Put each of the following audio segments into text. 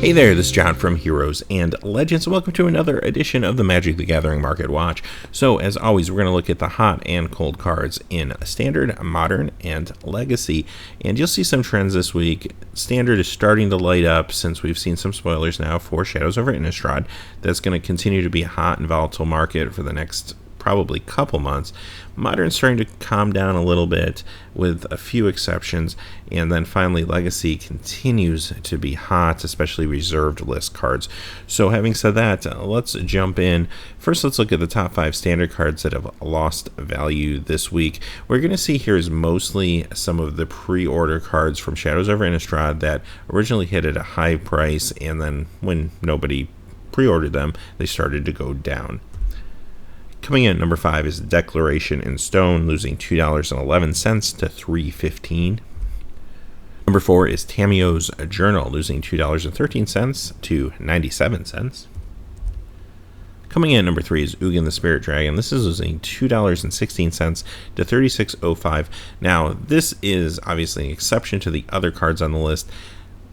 Hey there, this is John from Heroes and Legends, and welcome to another edition of the Magic the Gathering Market Watch. So, as always, we're going to look at the hot and cold cards in Standard, Modern, and Legacy. And you'll see some trends this week. Standard is starting to light up since we've seen some spoilers now for Shadows Over Innistrad. That's going to continue to be a hot and volatile market for the next probably couple months. Modern's starting to calm down a little bit with a few exceptions, and then finally Legacy continues to be hot, especially reserved list cards. So having said that, let's jump in. First, let's look at the top 5 standard cards that have lost value this week. We're going to see here is mostly some of the pre-order cards from Shadows Over Innistrad that originally hit at a high price, and then when nobody pre-ordered them, they started to go down. Coming in at number 5 is Declaration in Stone, losing $2.11 to $3.15. Number 4 is Tamiyo's Journal, losing $2.13 to 97 cents. Coming in at number 3 is Ugin the Spirit Dragon. This is losing $2.16 to $36.05. Now, this is obviously an exception to the other cards on the list.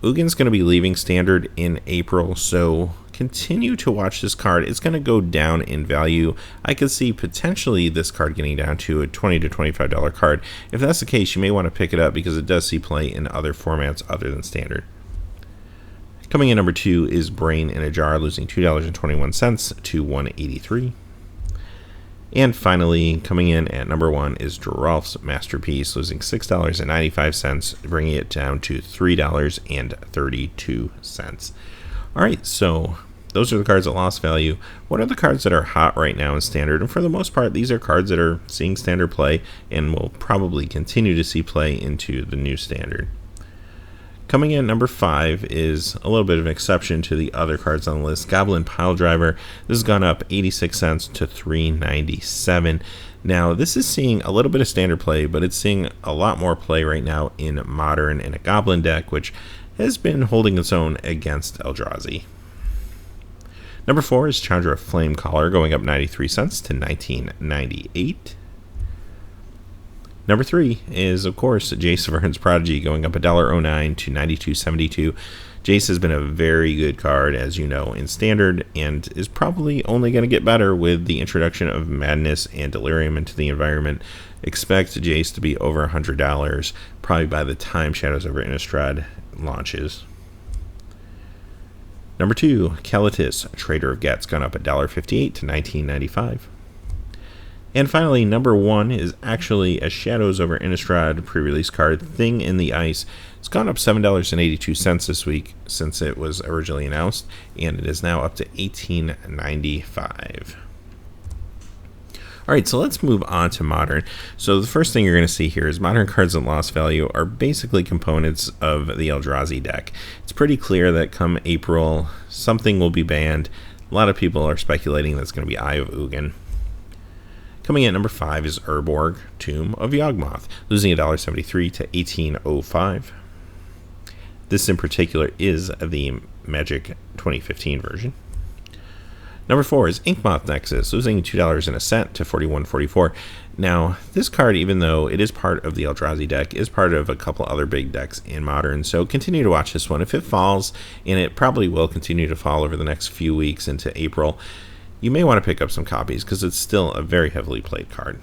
Ugin's going to be leaving Standard in April, so continue to watch this card. It's going to go down in value. I could see potentially this card getting down to a $20 to $25 card. If that's the case, you may want to pick it up because it does see play in other formats other than Standard. Coming in number 2 is Brain in a Jar, losing $2.21 to $1.83. And finally, coming in at number 1 is Geralf's Masterpiece, losing $6.95, bringing it down to $3.32. All right, so those are the cards that lost value. What are the cards that are hot right now in Standard? And for the most part, these are cards that are seeing Standard play and will probably continue to see play into the new Standard. Coming in at number 5 is a little bit of an exception to the other cards on the list. Goblin Piledriver. This has gone up 86 cents to $3.97. Now, this is seeing a little bit of Standard play, but it's seeing a lot more play right now in Modern in a Goblin deck, which has been holding its own against Eldrazi. Number 4 is Chandra Flamecaller, going up 93 cents to $19.98. Number 3 is, of course, Jace Vern's Prodigy, going up $1.09 to $92.72. Jace has been a very good card, as you know, in Standard, and is probably only going to get better with the introduction of Madness and Delirium into the environment. Expect Jace to be over $100, probably by the time Shadows Over Innistrad launches. Number 2, Kalitis, Trader of Gets, gone up $1.58 to $19.95. And finally, number 1 is actually a Shadows Over Innistrad pre-release card, Thing in the Ice. It's gone up $7.82 this week since it was originally announced, and it is now up to $18.95. Alright, so let's move on to Modern. So the first thing you're going to see here is Modern cards that lost value are basically components of the Eldrazi deck. It's pretty clear that come April, something will be banned. A lot of people are speculating that's going to be Eye of Ugin. Coming in at number 5 is Urborg, Tomb of Yawgmoth, losing $1.73 to $18.05. This in particular is the Magic 2015 version. Number 4 is Inkmoth Nexus, losing $2.01 to $41.44. Now, this card, even though it is part of the Eldrazi deck, is part of a couple other big decks in Modern, so continue to watch this one. If it falls, and it probably will continue to fall over the next few weeks into April, you may want to pick up some copies because it's still a very heavily played card.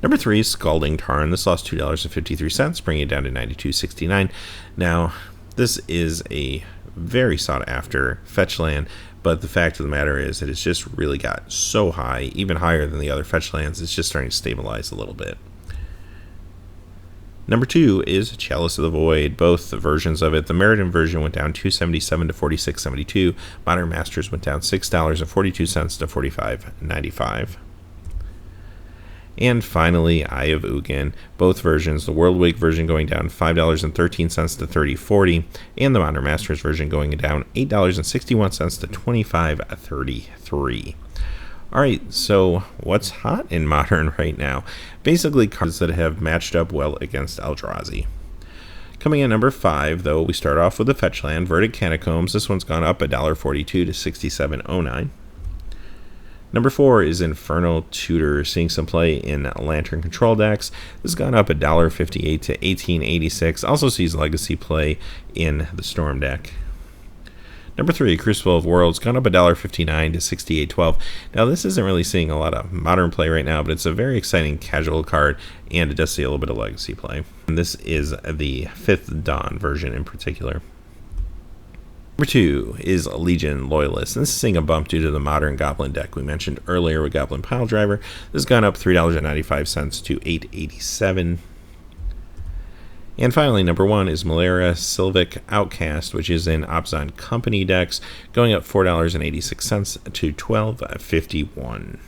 Number 3 is Scalding Tarn. This lost $2.53, bringing it down to $92.69. Now, this is a very sought after fetch land, but the fact of the matter is that it's just really got so high, even higher than the other fetch lands, it's just starting to stabilize a little bit. Number 2 is Chalice of the Void. Both the versions of it. The Meriden version went down $2.77 to $46.72. Modern Masters went down $6.42 to $45.95. And finally, Eye of Ugin. Both versions. The World Wig version going down $5.13 to $30.40, and the Modern Masters version going down $8.61 to $25.33. Alright, so what's hot in Modern right now? Basically cards that have matched up well against Eldrazi. Coming in number 5, though, we start off with the fetch land, Verdant Catacombs. This one's gone up $1.42 to $67.09. Number 4 is Infernal Tutor, seeing some play in Lantern Control decks. This has gone up $1.58 to $18.86. Also sees Legacy play in the Storm deck. Number 3, Crucible of Worlds, gone up $1.59 to $68.12. Now, this isn't really seeing a lot of modern play right now, but it's a very exciting casual card, and it does see a little bit of legacy play. And this is the 5th Dawn version in particular. Number 2 is Legion Loyalist, and this is seeing a bump due to the modern Goblin deck we mentioned earlier with Goblin Piledriver. This has gone up $3.95 to $8.87. And finally, number 1 is Malaria Sylvic Outcast, which is in Opzon Company decks, going up $4.86 to $12.51.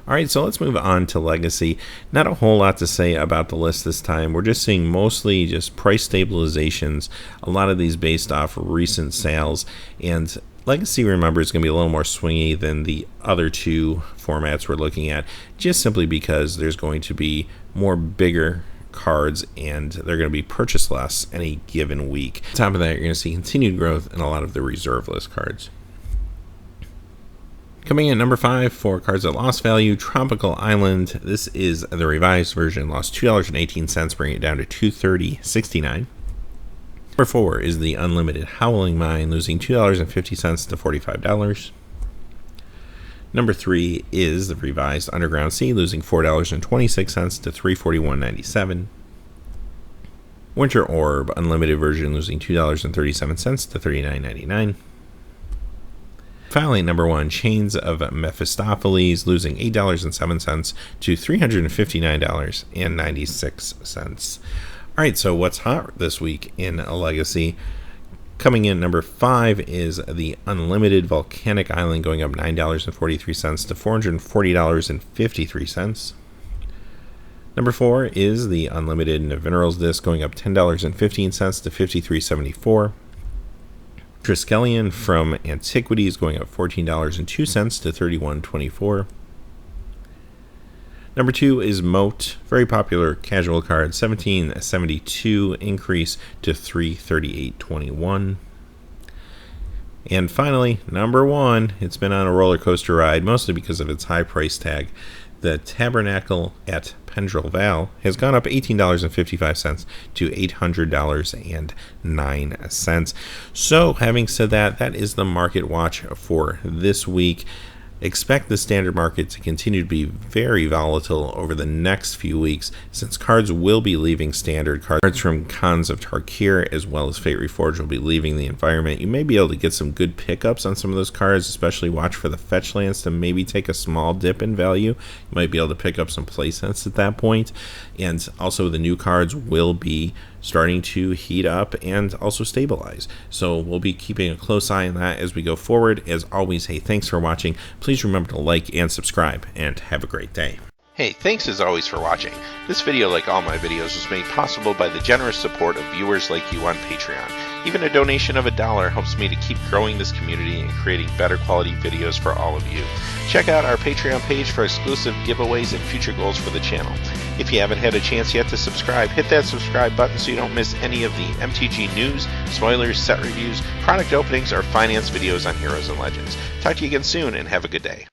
Alright, so let's move on to Legacy. Not a whole lot to say about the list this time. We're just seeing mostly just price stabilizations, a lot of these based off recent sales, and Legacy, remember, is going to be a little more swingy than the other two formats we're looking at, just simply because there's going to be more bigger cards and they're going to be purchased less any given week. On top of that, you're going to see continued growth in a lot of the reserve list cards. Coming in number 5 for cards at loss value, Tropical Island. This is the revised version, lost $2.18, bringing it down to $230.69. Number 4 is the Unlimited Howling Mine, losing $2.50 to $45. Number 3 is the revised Underground Sea, losing $4.26 to $341.97. Winter Orb Unlimited version, losing $2.37 to $39.99. Finally, number 1, Chains of Mephistopheles, losing $8.07 to $359.96. Alright, so what's hot this week in Legacy? Coming in number 5 is the Unlimited Volcanic Island, going up $9.43 to $440.53. Number 4 is the Unlimited Minerals Disc, going up $10.15 to $53.74. Triskelion from Antiquities, going up $14.02 to $31.24. Number 2 is Moat, very popular casual card, $17.72 increase to $338.21. And finally, number 1, it's been on a roller coaster ride, mostly because of its high price tag. The Tabernacle at Pendrell Val has gone up $18.55 to $800.09. So, having said that, that is the market watch for this week. Expect the standard market to continue to be very volatile over the next few weeks, since cards will be leaving standard. Cards from Khans of Tarkir as well as Fate Reforged will be leaving the environment. You may be able to get some good pickups on some of those cards, especially watch for the fetch lands to maybe take a small dip in value. You might be able to pick up some play sets at that point. And also the new cards will be starting to heat up and also stabilize. So we'll be keeping a close eye on that as we go forward. As always, hey, thanks for watching. Please remember to like and subscribe, and have a great day. Hey, thanks as always for watching. This video, like all my videos, was made possible by the generous support of viewers like you on Patreon. Even a donation of $1 helps me to keep growing this community and creating better quality videos for all of you. Check out our Patreon page for exclusive giveaways and future goals for the channel. If you haven't had a chance yet to subscribe, hit that subscribe button so you don't miss any of the MTG news, spoilers, set reviews, product openings, or finance videos on Heroes and Legends. Talk to you again soon, and have a good day.